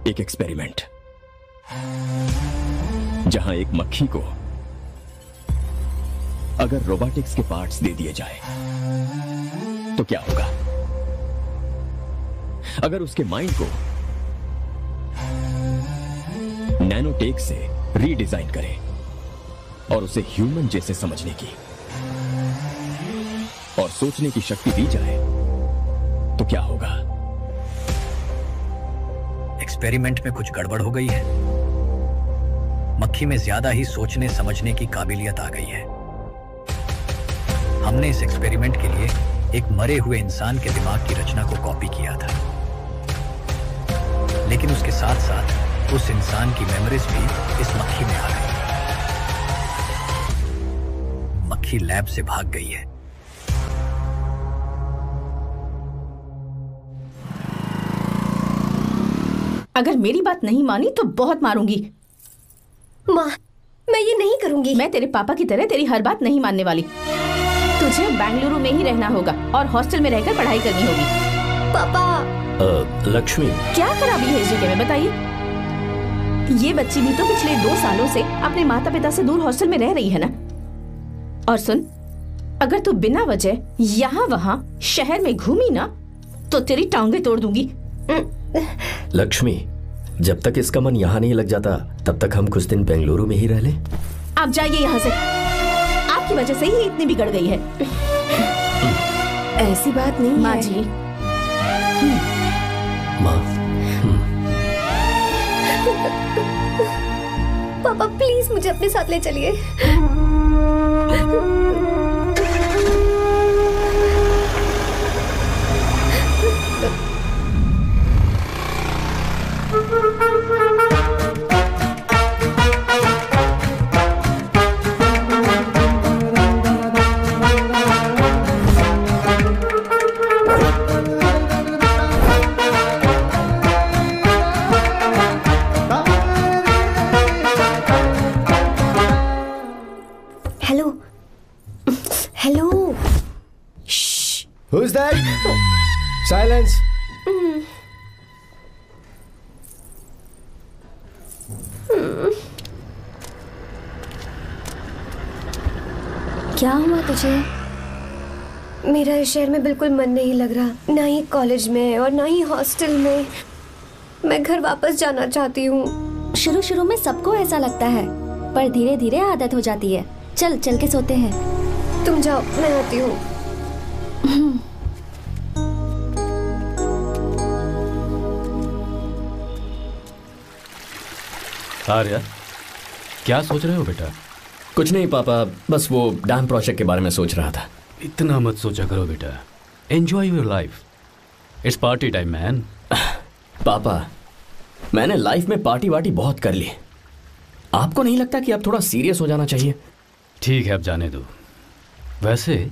एक एक्सपेरिमेंट, जहां एक मक्खी को अगर रोबोटिक्स के पार्ट्स दे दिए जाए तो क्या होगा? अगर उसके माइंड को नैनोटेक से रीडिजाइन करें और उसे ह्यूमन जैसे समझने की और सोचने की शक्ति दी जाए तो क्या होगा? एक्सपेरिमेंट में कुछ गड़बड़ हो गई है। मक्खी में ज्यादा ही सोचने समझने की काबिलियत आ गई है। हमने इस एक्सपेरिमेंट के लिए एक मरे हुए इंसान के दिमाग की रचना को कॉपी किया था, लेकिन उसके साथ साथ उस इंसान की मेमोरीज भी इस मक्खी में आ गई। मक्खी लैब से भाग गई है। अगर मेरी बात नहीं मानी तो बहुत मारूंगी। माँ, मैं ये नहीं करूंगी। मैं तेरे पापा की तरह तेरी हर बात नहीं मानने वाली। तुझे बेंगलुरु में ही रहना होगा और हॉस्टल में रहकर पढ़ाई करनी होगी। पापा। लक्ष्मी, क्या खराबी है इस जगह में, बताइए? ये बच्ची भी तो पिछले 2 सालों से अपने माता पिता से दूर हॉस्टल में रह रही है ना। और सुन, अगर तू बिना वजह यहाँ वहाँ शहर में घूमी ना तो तेरी टांगे तोड़ दूंगी। लक्ष्मी, जब तक इसका मन यहाँ नहीं लग जाता तब तक हम कुछ दिन बेंगलुरु में ही रह लें। आप जाइए यहाँ से, आपकी वजह से ही इतनी बिगड़ गई है। ऐसी बात नहीं माँ है। जी। माँ। पापा प्लीज मुझे अपने साथ ले चलिए। Who's that? Silence. क्या हुआ तुझे? मेरा इस शहर में बिल्कुल मन नहीं लग रहा, ना ही कॉलेज में और ना ही हॉस्टल में। मैं घर वापस जाना चाहती हूँ। शुरू शुरू में सबको ऐसा लगता है, पर धीरे धीरे आदत हो जाती है। चल चल के सोते हैं। तुम जाओ, मैं आती हूँ। आर्या, क्या सोच रहे हो बेटा? कुछ नहीं पापा, बस वो डैम प्रोजेक्ट के बारे में सोच रहा था। इतना मत सोचा करो बेटा, enjoy your life, it's party time man. पापा, मैंने लाइफ में पार्टी वार्टी बहुत कर ली, आपको नहीं लगता कि अब थोड़ा सीरियस हो जाना चाहिए? ठीक है, अब जाने दो। वैसे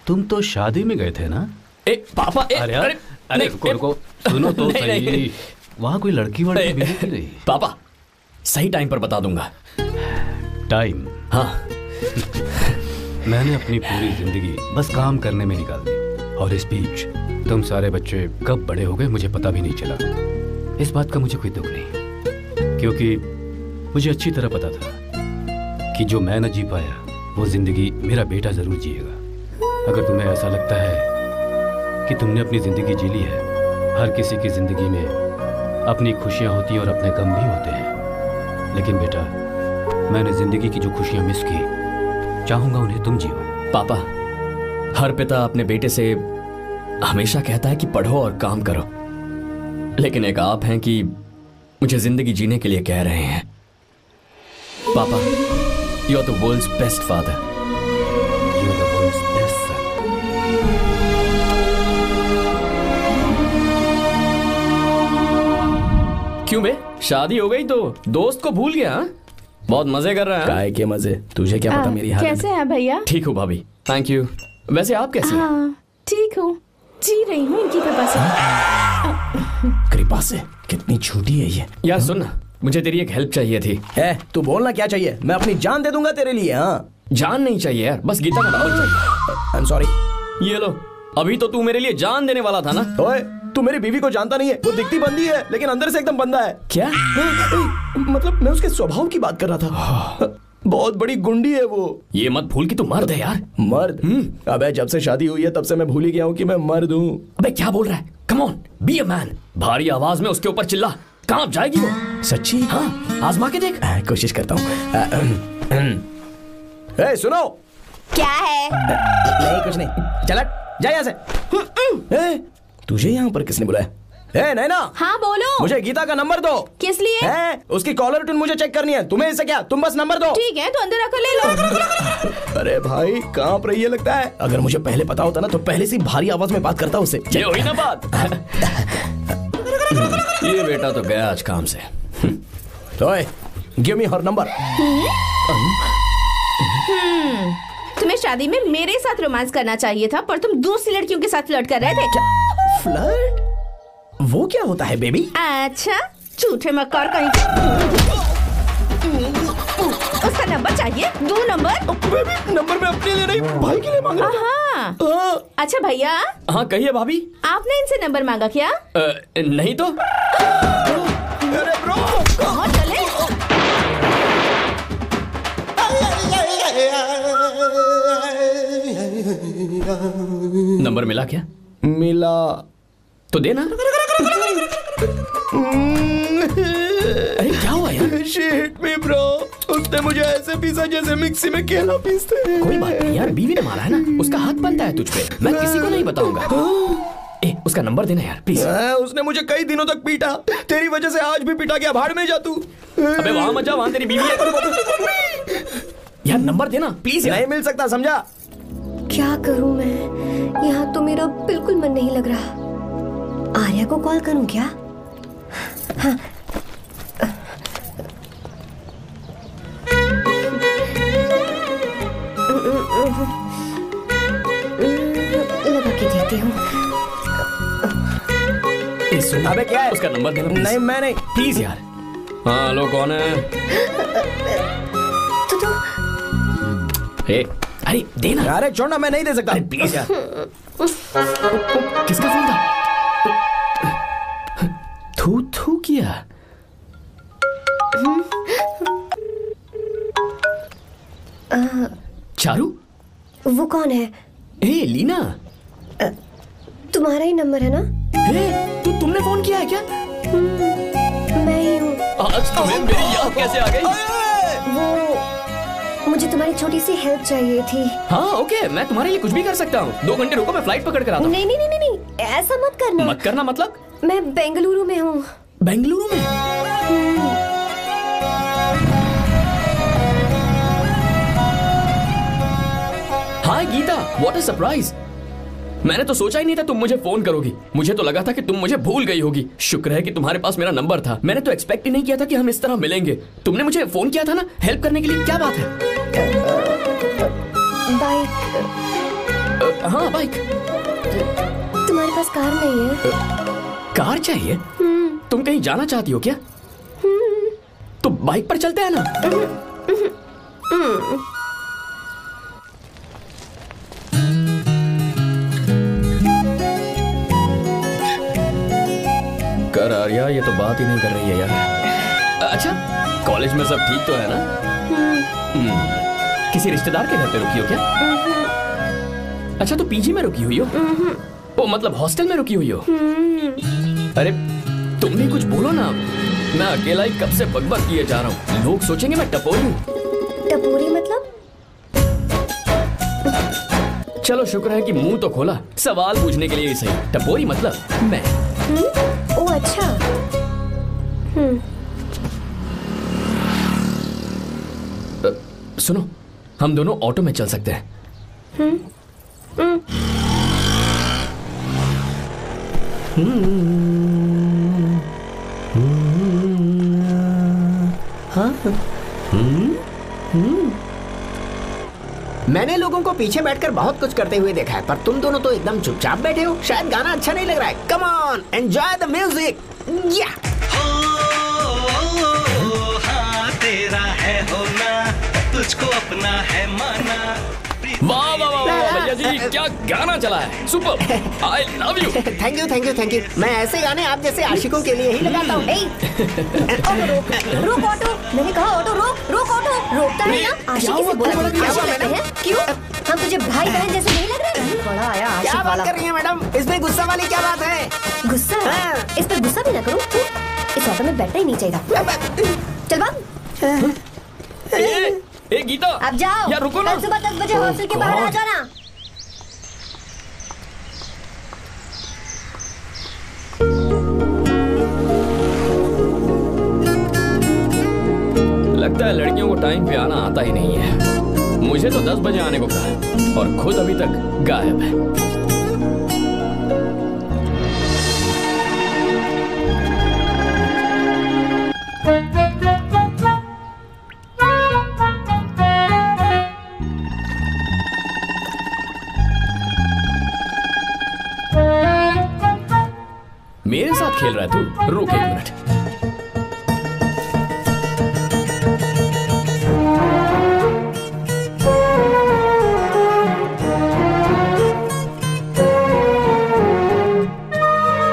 तुम तो शादी में गए थे ना? पापा, अरे रुको, सुनो तो सही। वहां कोई लड़की वड़की मिली नहीं रही? पापा, सही टाइम पर बता दूंगा। टाइम? हाँ। मैंने अपनी पूरी जिंदगी बस काम करने में निकाल दी, और इस बीच तुम सारे बच्चे कब बड़े हो गए मुझे पता भी नहीं चला। इस बात का मुझे कोई दुख नहीं, क्योंकि मुझे अच्छी तरह पता था कि जो मैं न जी पाया वो जिंदगी मेरा बेटा जरूर जिएगा। अगर तुम्हें ऐसा लगता है कि तुमने अपनी जिंदगी जी ली है, हर किसी की जिंदगी में अपनी खुशियां होती हैं और अपने गम भी होते हैं, लेकिन बेटा मैंने जिंदगी की जो खुशियां मिस की, चाहूंगा उन्हें तुम जियो। पापा, हर पिता अपने बेटे से हमेशा कहता है कि पढ़ो और काम करो, लेकिन एक आप हैं कि मुझे जिंदगी जीने के लिए कह रहे हैं। पापा, you are the world's best father. You are the world's best son. क्यों बे, शादी हो गई तो दोस्त को भूल गया? बहुत मजे कर रहा है। काय के मजे, तुझे क्या पता मेरी हालत। कैसे हैं भैया? ठीक हूँ भाभी, थैंक यू। वैसे आप कैसे हैं? हाँ, ठीक हूँ, जी रही हूँ इनकी कृपा से। कृपा से? कितनी झूठी है ये। यार सुन ना, मुझे तेरी एक हेल्प चाहिए थी। तू बोलना क्या चाहिए, मैं अपनी जान दे दूंगा तेरे लिए। हाँ, जान नहीं चाहिए यार, बस गीता का नावल चाहिए। I am sorry. ये लो, अभी तो तू मेरे लिए जान देने वाला था ना। ओए, तू तू मेरी बीवी को जानता नहीं है। वो दिखती बंदी है लेकिन अंदर से एकदम बंदा है। क्या? मतलब मैं उसके स्वभाव की बात कर रहा था। बहुत बड़ी गुंडी है वो। ये मत भूल कि तू मर्द है यार। मर्द? अबे जब से शादी हुई है तब से मैं भूल ही गया हूँ कि मैं मर्द हूँ। अबे क्या बोल रहा है? Come on, be a man. भारी आवाज में उसके ऊपर चिल्ला। कहाँ जाएगी वो? सच्ची? हाँ, आजमा के देख। कोशिश करता हूँ। सुनो। क्या है? नहीं कुछ नहीं, चल जा यहाँ से। तुझे यहाँ पर किसने बुलाया? नैना। हाँ बोलो। मुझे गीता का नंबर दो। किस लिए? उसकी कॉलर ट्यून मुझे चेक करनी है। तुम्हें इससे क्या, तुम बस नंबर दो। ठीक है, तो अंदर आकर ले लो। अरे भाई कांप रही है लगता है। अगर मुझे पहले पता होता ना तो पहले से भारी आवाज में बात करता उससे। ये हुई ना बात। ये बेटा तो गया आज काम से। तो गिव मी हर नंबर। तुम्हें शादी में मेरे साथ रोमांस करना चाहिए था, पर तुम दूसरी लड़कियों के साथ फ्लर्ट कर रहे थे। फ्लर्ट? वो क्या होता है बेबी? अच्छा, झूठे मक्कार कहीं। उसका नंबर चाहिए? दो नंबर। बेबी नंबर मैं अपने लिए नहीं भाई के लिए मांग रहा था। अच्छा भैया। हाँ कहिए भाभी। आपने इनसे नंबर मांगा क्या? नहीं तो। अरे ब्रो कहाँ चले? नंबर मिला क्या? मिला तो देना। अरे क्या हुआ यार? शिट मी ब्रो, उसने मुझे ऐसे पीसा जैसे मिक्सी में केला पीसते हैं। कोई बात नहीं यार, बीवी ने मारा है ना, उसका हक बनता है तुझ पे। मैं किसी को नहीं बताऊंगा। उसका नंबर देना यार प्लीज। उसने मुझे कई दिनों तक पीटा, तेरी वजह से आज भी पीटा गया। भाड़ में जा तू। अबे वहां मत जा, वहां तेरी बीवी है। यार नंबर देना प्लीज। नहीं मिल सकता, समझा? क्या करूं मैं? यहाँ तो मेरा बिल्कुल मन नहीं लग रहा। आर्या को कॉल करूं क्या? हाँ। लगा के देती हूँ। अबे क्या है? उसका नंबर देना नहीं मैं नहीं। प्लीज यार। हाँ हेलो, कौन है? तो अरे देना। अरे छोड़ना, मैं नहीं दे सकता। प्लीज यार। किसका फोन था? थू थू किया। चारू? वो कौन है? लीना। तुम्हारा ही नंबर है ना? तुमने फोन किया है क्या? मैं ही हूँ। आज तुम्हें मेरी याद कैसे आ गई? वो मुझे तुम्हारी छोटी सी हेल्प चाहिए थी। हाँ ओके, मैं तुम्हारे लिए कुछ भी कर सकता हूँ। 2 घंटे रुको, मैं फ्लाइट पकड़ कर आता हूँ। नहीं नहीं नहीं नहीं, ऐसा मत करना। मत करना मतलब? मैं बेंगलुरु में हूँ। बेंगलुरु में? हाय गीता, व्हाट अ सरप्राइज। मैंने तो सोचा ही नहीं था तुम मुझे फोन करोगी। मुझे तो लगा था कि तुम मुझे भूल गई होगी। शुक्र है कि तुम्हारे पास मेरा नंबर था। मैंने तो एक्सपेक्ट ही नहीं किया था कि हम इस तरह मिलेंगे। तुमने मुझे फोन किया था ना हेल्प करने के लिए। क्या बात है? बाइक। हाँ बाइक। तुम्हारे पास कार नहीं है? कार चाहिए? तुम कहीं जाना चाहती हो क्या? तो बाइक पर चलते हैं ना। कर आर्या, ये तो बात ही नहीं कर रही है यार। अच्छा कॉलेज में सब ठीक तो है ना? किसी रिश्तेदार के घर पे रुकी हो क्या? अच्छा तो पीजी में रुकी हुई हो? ओ मतलब हॉस्टल में रुकी हुई हो? अरे तुम भी कुछ बोलो ना। मैं अकेला ही कब से बकबक किए जा रहा हूँ। लोग सोचेंगे मैं टपोरी हूँ। टपोरी मतलब? चलो शुक्र है कि मुंह तो खोला, सवाल पूछने के लिए ही सही। टपोरी मतलब मैं। ओ अच्छा। सुनो, हम दोनों ऑटो में चल सकते हैं। मैंने लोगों को पीछे बैठकर बहुत कुछ करते हुए देखा है, पर तुम दोनों तो एकदम चुपचाप बैठे हो। शायद गाना अच्छा नहीं लग रहा है। Come on, enjoy the music. या हाँ तेरा है होना, तुझको अपना है माना। वाह वाह वाह वाह, भैया जी क्या गाना चला है, super, I love you. Thank you thank you thank you. मैं ऐसे गाने आप जैसे आशिकों के लिए ही लगाता हूँ। रोक ऑटो, मैंने कहा ऑटो रोक, रोक ऑटो। रोकता है ना, आशिकी से बोला हैं। क्यों हम तुझे भाई बहन जैसे नहीं लग रहे? बड़ा आया आशिक क्या वाला। बात कर रही है मैडम, इसमें गुस्सा वाली क्या बात है? गुस्सा? इस पर गुस्सा भी ना करूँ। इस ऑटो में बैठना ही नहीं चाहिए था। चल भाग। ए गीता, अब जाओ। यार रुको ना। कल सुबह 10 बजे हॉस्टल के बाहर आ जाना। लगता है लड़कियों को टाइम पे आना आता ही नहीं है। मुझे तो 10 बजे आने को कहा और खुद अभी तक गायब है। मेरे साथ खेल रहा है तू? रुक 1 मिनट।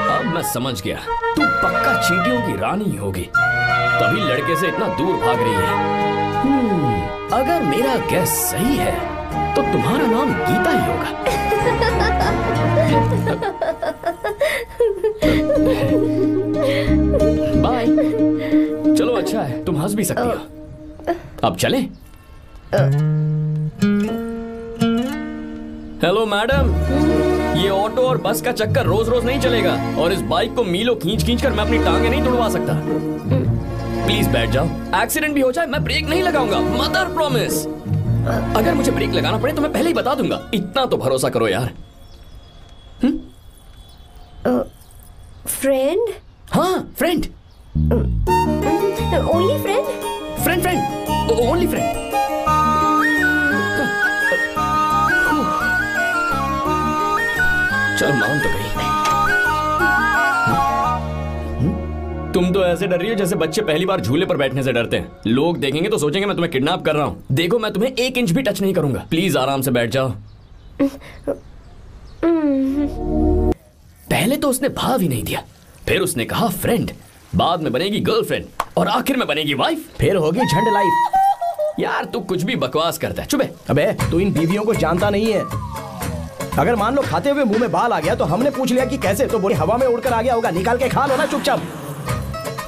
अब मैं समझ गया, तू पक्का चींटियों की रानी होगी, तभी लड़के से इतना दूर भाग रही है। अगर मेरा गैस सही है तो तुम्हारा नाम गीता ही होगा। बाय। चलो अच्छा है, तुम हंस भी सकती हो। अब चलें? हेलो मैडम, ये ऑटो और बस का चक्कर रोज रोज नहीं चलेगा और इस बाइक को मीलों खींच खींच कर मैं अपनी टांगे नहीं तुड़वा सकता। प्लीज बैठ जाओ, एक्सीडेंट भी हो जाए मैं ब्रेक नहीं लगाऊंगा, मदर प्रॉमिस। अगर मुझे ब्रेक लगाना पड़े तो मैं पहले ही बता दूंगा, इतना तो भरोसा करो यार। फ्रेंड? हाँ friend. Only friend? Friend friend, only friend. चल मान तो गई। तुम तो ऐसे डर रही हो जैसे बच्चे पहली बार झूले पर बैठने से डरते हैं। लोग देखेंगे तो सोचेंगे मैं तुम्हें किडनैप कर रहा हूँ। देखो मैं तुम्हें 1 इंच भी टच नहीं करूंगा, प्लीज आराम से बैठ जाओ। पहले तो उसने भाव ही नहीं दिया, फिर उसने कहा फ्रेंड, बाद में बनेगी गर्लफ्रेंड और आखिर में बनेगी वाइफ, फिर होगी झंड लाइफ। यार तू कुछ भी बकवास करता है, चुप है। अबे तू इन बीवियों को जानता नहीं है। अगर मान लो खाते हुए मुंह में बाल आ गया तो हमने पूछ लिया कि कैसे, तो बोली हवा में उड़कर आ गया होगा, निकाल के खा लो ना चुपचाप।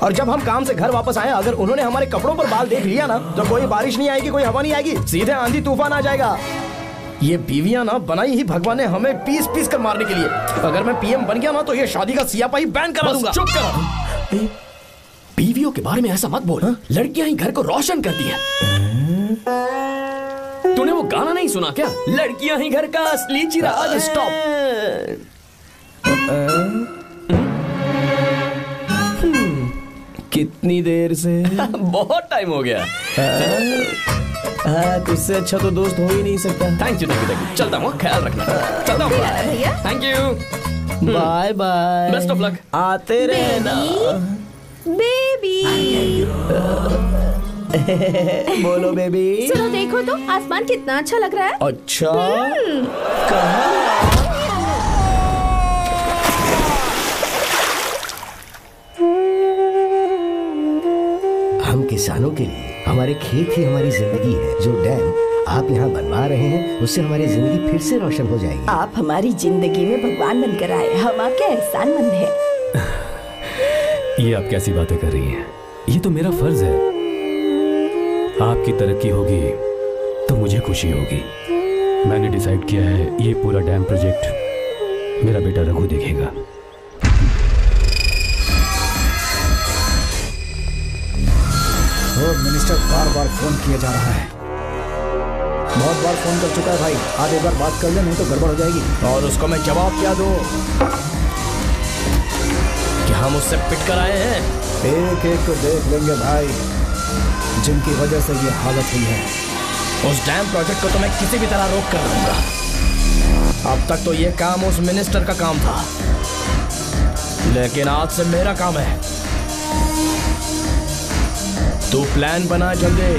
और जब हम काम से घर वापस आए, अगर उन्होंने हमारे कपड़ों पर बाल देख लिया ना तो कोई बारिश नहीं आएगी, कोई हवा नहीं आएगी, सीधे आंधी तूफान आ जाएगा। ये बीवियां ना बनाई ही भगवान ने हमें पीस पीस कर मारने के लिए। अगर मैं पीएम बन गया ना तो ये शादी का सियापाही बैन करा दूंगा। चुप कर। बीवियों के बारे में ऐसा मत बोल, लड़कियां ही घर को रोशन करती हैं। तूने वो गाना नहीं सुना क्या, लड़कियां ही घर का असली चिराग। स्टॉप। कितनी देर से? बहुत टाइम हो गया। तुझसे अच्छा तो दोस्त हो ही नहीं सकता। Thank you thank you. चलता हूँ, ख्याल रखना। चलता हूँ भैया। Thank you. Bye bye. Best of luck. आते रहना। बेबी। बोलो बेबी। सुनो देखो तो आसमान कितना अच्छा लग रहा है। अच्छा कहाँ? हम किसानों के लिए हमारे खेत ही हमारी जिंदगी है। जो डैम आप यहाँ बनवा रहे हैं उससे हमारी जिंदगी फिर से रोशन हो जाएगी। आप हमारी जिंदगी में भगवान बनकर आए, हम आपके एहसानमंद हैं। ये आप कैसी बातें कर रही हैं? ये तो मेरा फर्ज है। आपकी तरक्की होगी तो मुझे खुशी होगी। मैंने डिसाइड किया है ये पूरा डैम प्रोजेक्ट मेरा बेटा रघु देखेगा। मिनिस्टर बार बार फोन किया जा रहा है। बहुत बार फोन कर चुका है भाई, आज एक बार बात कर ले नहीं तो गड़बड़ हो जाएगी। और उसको मैं जवाब क्या दूं कि हम उससे पिट कर आए हैं? एक एक को देख लेंगे भाई, जिनकी वजह से ये हालत हुई है। उस डैम प्रोजेक्ट को तो मैं किसी भी तरह रोक कर दूंगा। अब तक तो ये काम उस मिनिस्टर का काम था, लेकिन आज से मेरा काम है। तू प्लान बना जल्दी।